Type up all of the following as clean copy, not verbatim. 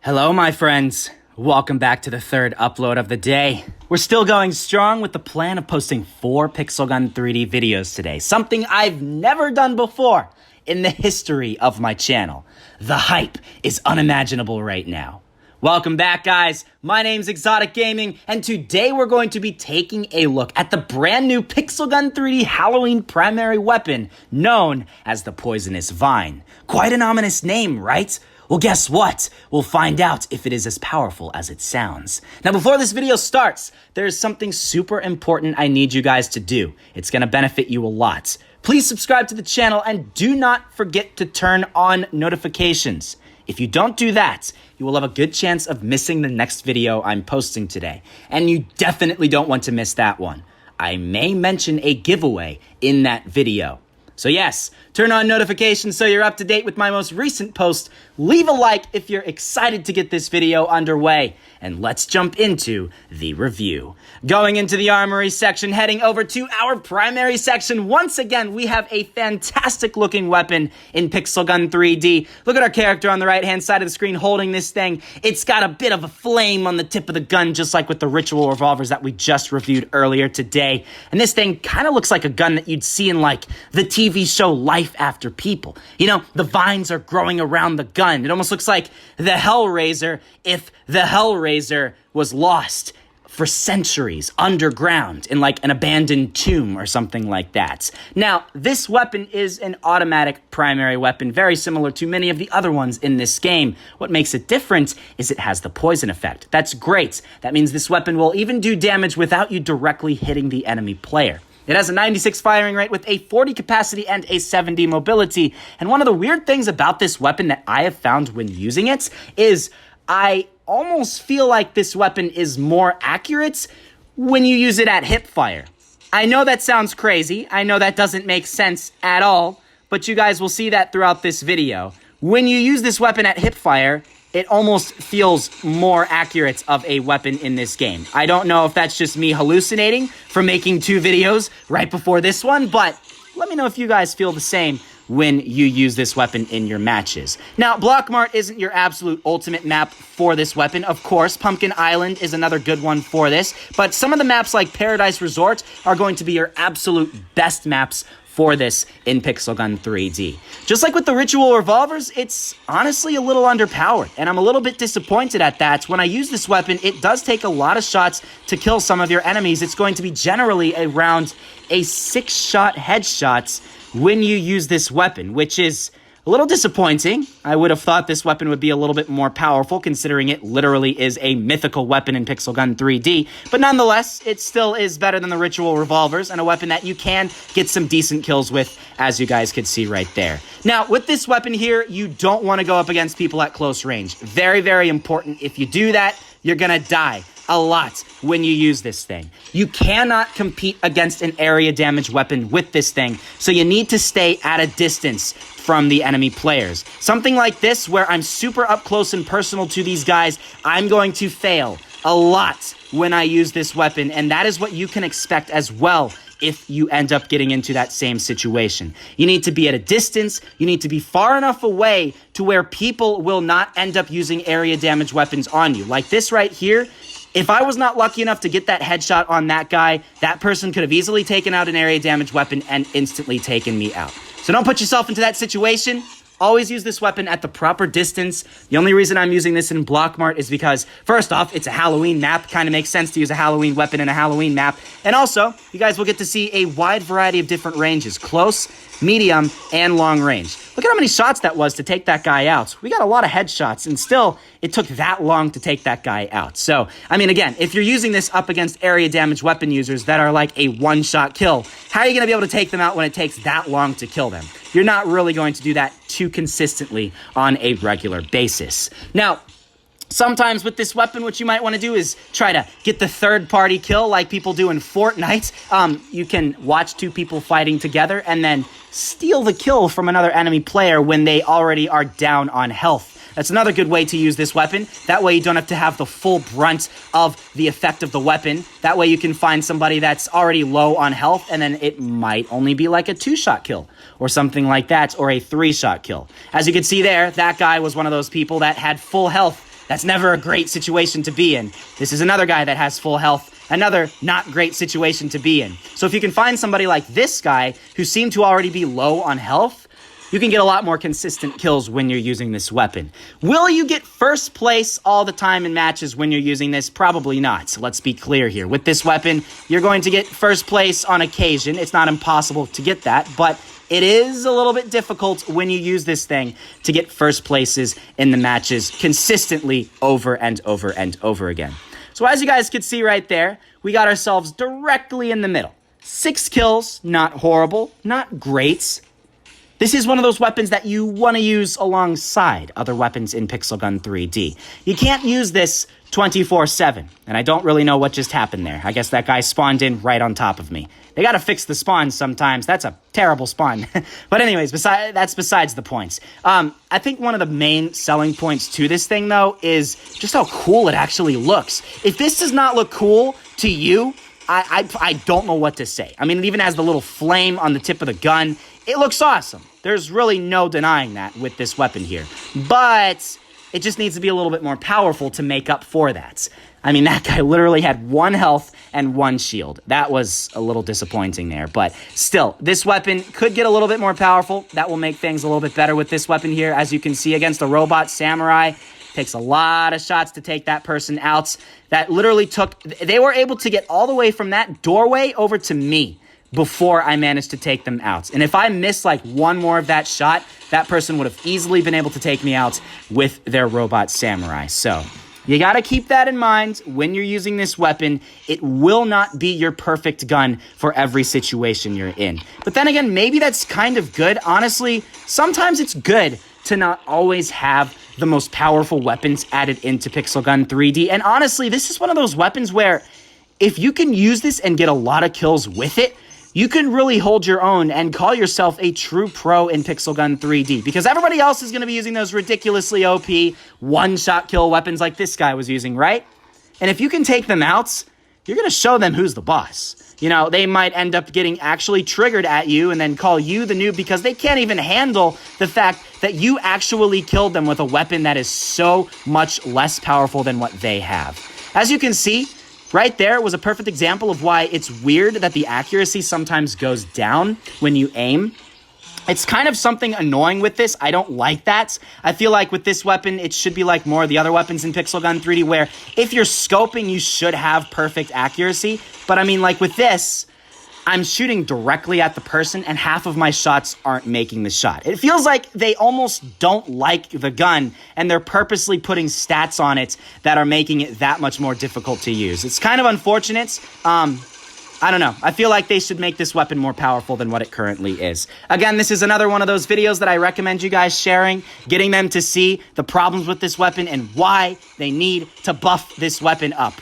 Hello, my friends. Welcome back to the third upload of the day. We're still going strong with the plan of posting 4 Pixel Gun 3D videos today, something I've never done before in the history of my channel. The hype is unimaginable right now. Welcome back, guys. My name's ExxotikGaming, and today we're going to be taking a look at the brand new Pixel Gun 3D Halloween primary weapon known as the Poisonous Vine. Quite an ominous name, right? Well, guess what? We'll find out if it is as powerful as it sounds. Now, before this video starts, there's something super important I need you guys to do. It's gonna benefit you a lot. Please subscribe to the channel and do not forget to turn on notifications. If you don't do that, you will have a good chance of missing the next video I'm posting today. And you definitely don't want to miss that one. I may mention a giveaway in that video. So yes, turn on notifications so you're up to date with my most recent post. Leave a like if you're excited to get this video underway. And let's jump into the review. Going into the armory section, heading over to our primary section. Once again, we have a fantastic looking weapon in Pixel Gun 3D. Look at our character on the right hand side of the screen holding this thing. It's got a bit of a flame on the tip of the gun, just like with the ritual revolvers that we just reviewed earlier today. And this thing kind of looks like a gun that you'd see in like the TV show Life After People. You know, the vines are growing around the gun. It almost looks like the Hellraiser if the Hellraiser was lost for centuries underground in like an abandoned tomb or something like that. Now, this weapon is an automatic primary weapon, very similar to many of the other ones in this game. What makes it different is it has the poison effect. That's great. That means this weapon will even do damage without you directly hitting the enemy player. It has a 96 firing rate with a 40 capacity and a 70 mobility. And one of the weird things about this weapon that I have found when using it is I almost feel like this weapon is more accurate when you use it at hip fire. I know that sounds crazy. I know that doesn't make sense at all, but you guys will see that throughout this video. When you use this weapon at hip fire, it almost feels more accurate of a weapon in this game. I don't know if that's just me hallucinating from making 2 videos right before this one, but let me know if you guys feel the same when you use this weapon in your matches. Now, Block Mart isn't your absolute ultimate map for this weapon. Of course, Pumpkin Island is another good one for this, but some of the maps like Paradise Resort are going to be your absolute best maps for this in Pixel Gun 3D. Just like with the ritual revolvers, it's honestly a little underpowered, and I'm a little bit disappointed at that. When I use this weapon, it does take a lot of shots to kill some of your enemies. It's going to be generally around a 6-shot headshot when you use this weapon, which is a little disappointing. I would have thought this weapon would be a little bit more powerful, considering it literally is a mythical weapon in Pixel Gun 3D. But nonetheless, it still is better than the ritual revolvers, and a weapon that you can get some decent kills with, as you guys could see right there. Now, with this weapon here, you don't want to go up against people at close range. Very, very important. If you do that, you're gonna die a lot when you use this thing. You cannot compete against an area damage weapon with this thing, so you need to stay at a distance from the enemy players. Something like this, where I'm super up close and personal to these guys, I'm going to fail a lot when I use this weapon, and that is what you can expect as well if you end up getting into that same situation. You need to be at a distance, you need to be far enough away to where people will not end up using area damage weapons on you. Like this right here, if I was not lucky enough to get that headshot on that guy, that person could have easily taken out an area damage weapon and instantly taken me out. So don't put yourself into that situation. Always use this weapon at the proper distance. The only reason I'm using this in Block Mart is because, first off, it's a Halloween map. Kind of makes sense to use a Halloween weapon in a Halloween map. And also, you guys will get to see a wide variety of different ranges. Close, medium, and long range. Look at how many shots that was to take that guy out. We got a lot of headshots, and still, it took that long to take that guy out. So, I mean, again, if you're using this up against area damage weapon users that are like a one-shot kill, how are you going to be able to take them out when it takes that long to kill them? You're not really going to do that too consistently on a regular basis. Now, sometimes with this weapon, what you might want to do is try to get the third-party kill like people do in Fortnite. You can watch 2 people fighting together and then steal the kill from another enemy player when they already are down on health. That's another good way to use this weapon. That way you don't have to have the full brunt of the effect of the weapon. That way you can find somebody that's already low on health, and then it might only be like a 2-shot kill or something like that, or a 3-shot kill. As you can see there, that guy was one of those people that had full health That's never a great situation to be in. This is another guy that has full health. Another not great situation to be in. So if you can find somebody like this guy who seemed to already be low on health, you can get a lot more consistent kills when you're using this weapon. Will you get first place all the time in matches when you're using this? Probably not. So let's be clear here. With this weapon, you're going to get first place on occasion. It's not impossible to get that, but it is a little bit difficult when you use this thing to get first places in the matches consistently over and over and over again. So as you guys could see right there, we got ourselves directly in the middle. 6 kills, not horrible, not great. This is one of those weapons that you want to use alongside other weapons in Pixel Gun 3D. You can't use this 24/7, and I don't really know what just happened there. I guess that guy spawned in right on top of me. They gotta fix the spawns sometimes. That's a terrible spawn. But anyways, that's besides the points. I think one of the main selling points to this thing, though, is just how cool it actually looks. If this does not look cool to you, I don't know what to say. I mean, it even has the little flame on the tip of the gun. It looks awesome. There's really no denying that with this weapon here. But it just needs to be a little bit more powerful to make up for that. I mean, that guy literally had 1 health and 1 shield. That was a little disappointing there. But still, this weapon could get a little bit more powerful. That will make things a little bit better with this weapon here. As you can see, against a robot samurai, takes a lot of shots to take that person out. That literally they were able to get all the way from that doorway over to me before I managed to take them out. And if I missed like 1 more of that shot, that person would have easily been able to take me out with their robot samurai. So you gotta keep that in mind when you're using this weapon. It will not be your perfect gun for every situation you're in. But then again, maybe that's kind of good. Honestly, sometimes it's good to not always have the most powerful weapons added into Pixel Gun 3D. And honestly, this is one of those weapons where if you can use this and get a lot of kills with it, you can really hold your own and call yourself a true pro in Pixel Gun 3D, because everybody else is going to be using those ridiculously OP one-shot kill weapons like this guy was using, right? And if you can take them out, you're going to show them who's the boss. You know, they might end up getting actually triggered at you and then call you the noob because they can't even handle the fact that you actually killed them with a weapon that is so much less powerful than what they have. As you can see, right there was a perfect example of why it's weird that the accuracy sometimes goes down when you aim. It's kind of something annoying with this. I don't like that. I feel like with this weapon, it should be like more of the other weapons in Pixel Gun 3D, where if you're scoping, you should have perfect accuracy. But I mean, like with this, I'm shooting directly at the person and half of my shots aren't making the shot. It feels like they almost don't like the gun and they're purposely putting stats on it that are making it that much more difficult to use. It's kind of unfortunate. I don't know. I feel like they should make this weapon more powerful than what it currently is. Again, this is another one of those videos that I recommend you guys sharing, getting them to see the problems with this weapon and why they need to buff this weapon up.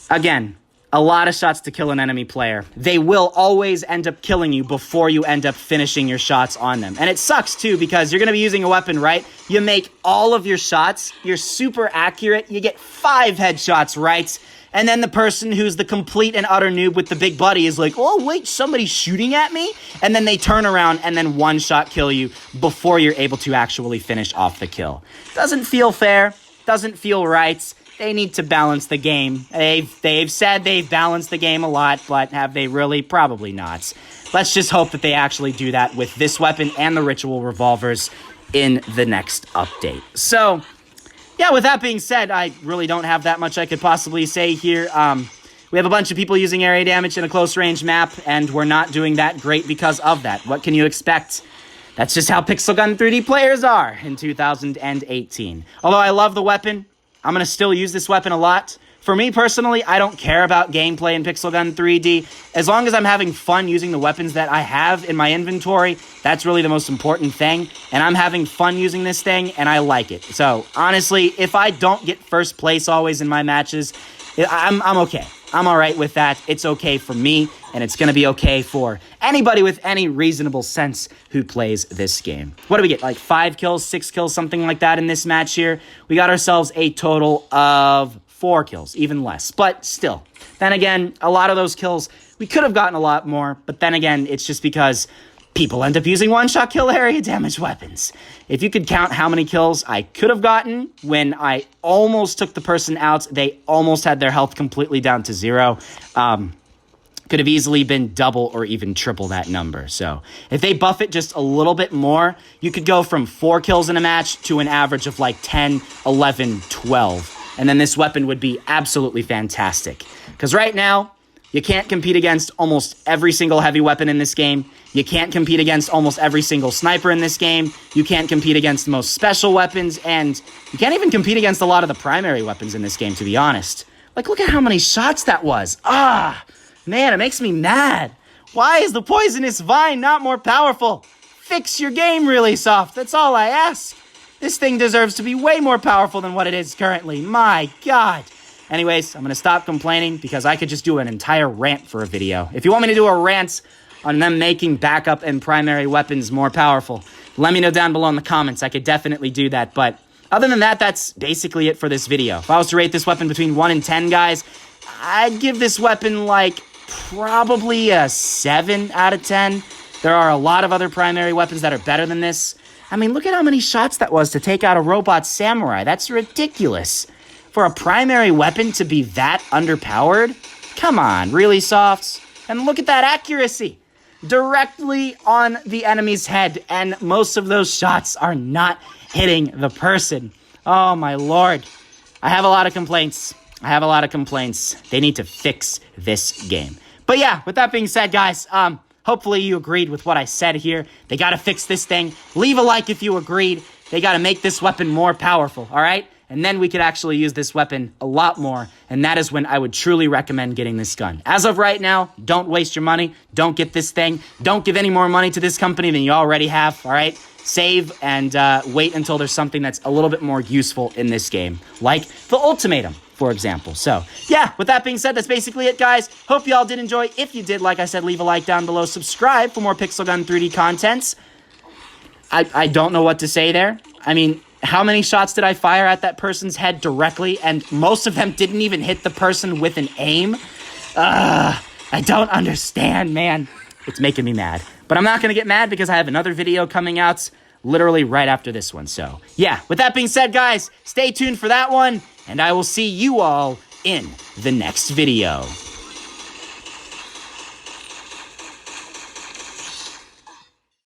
Again, a lot of shots to kill an enemy player. They will always end up killing you before you end up finishing your shots on them. And it sucks too, because you're going to be using a weapon, right? You make all of your shots, you're super accurate, you get 5 headshots right, and then the person who's the complete and utter noob with the big buddy is like, oh wait, somebody's shooting at me? And then they turn around and then one-shot kill you before you're able to actually finish off the kill. Doesn't feel fair, doesn't feel right. They need to balance the game. They've said they've balanced the game a lot, but have they really? Probably not. Let's just hope that they actually do that with this weapon and the ritual revolvers in the next update. So, yeah, with that being said, I really don't have that much I could possibly say here. We have a bunch of people using area damage in a close-range map, and we're not doing that great because of that. What can you expect? That's just how Pixel Gun 3D players are in 2018. Although I love the weapon, I'm going to still use this weapon a lot. For me personally, I don't care about gameplay in Pixel Gun 3D. As long as I'm having fun using the weapons that I have in my inventory, that's really the most important thing. And I'm having fun using this thing, and I like it. So, honestly, if I don't get first place always in my matches, I'm okay. I'm all right with that. It's okay for me, and it's going to be okay for anybody with any reasonable sense who plays this game. What do we get? Like 5 kills, 6 kills, something like that in this match here. We got ourselves a total of 4 kills, even less, but still. Then again, a lot of those kills, we could have gotten a lot more, but then again, it's just because people end up using one-shot kill area damage weapons. If you could count how many kills I could have gotten when I almost took the person out, they almost had their health completely down to 0. Could have easily been double or even triple that number. So if they buff it just a little bit more, you could go from 4 kills in a match to an average of like 10, 11, 12. And then this weapon would be absolutely fantastic. Because right now, you can't compete against almost every single heavy weapon in this game. You can't compete against almost every single sniper in this game. You can't compete against most special weapons. And you can't even compete against a lot of the primary weapons in this game, to be honest. Like, look at how many shots that was. Man, it makes me mad. Why is the poisonous vine not more powerful? Fix your game really soft. That's all I ask. This thing deserves to be way more powerful than what it is currently. My God. Anyways, I'm going to stop complaining because I could just do an entire rant for a video. If you want me to do a rant on them making backup and primary weapons more powerful, let me know down below in the comments. I could definitely do that. But other than that, that's basically it for this video. If I was to rate this weapon between 1 and 10, guys, I'd give this weapon like probably a 7 out of 10. There are a lot of other primary weapons that are better than this. I mean, look at how many shots that was to take out a robot samurai. That's ridiculous. For a primary weapon to be that underpowered? Come on, really, Softs? And look at that accuracy. Directly on the enemy's head, and most of those shots are not hitting the person. Oh, my Lord. I have a lot of complaints. They need to fix this game. But yeah, with that being said, guys, hopefully you agreed with what I said here. They got to fix this thing. Leave a like if you agreed. They got to make this weapon more powerful, all right? And then we could actually use this weapon a lot more, and that is when I would truly recommend getting this gun. As of right now, don't waste your money. Don't get this thing. Don't give any more money to this company than you already have, all right? Save and wait until there's something that's a little bit more useful in this game, like the ultimatum, for example. So, yeah, with that being said, that's basically it, guys. Hope you all did enjoy. If you did, like I said, leave a like down below. Subscribe for more Pixel Gun 3D contents. I don't know what to say there. I mean, how many shots did I fire at that person's head directly? And most of them didn't even hit the person with an aim. I don't understand, man. It's making me mad. But I'm not going to get mad because I have another video coming out literally right after this one. So, yeah, with that being said, guys, stay tuned for that one. And I will see you all in the next video.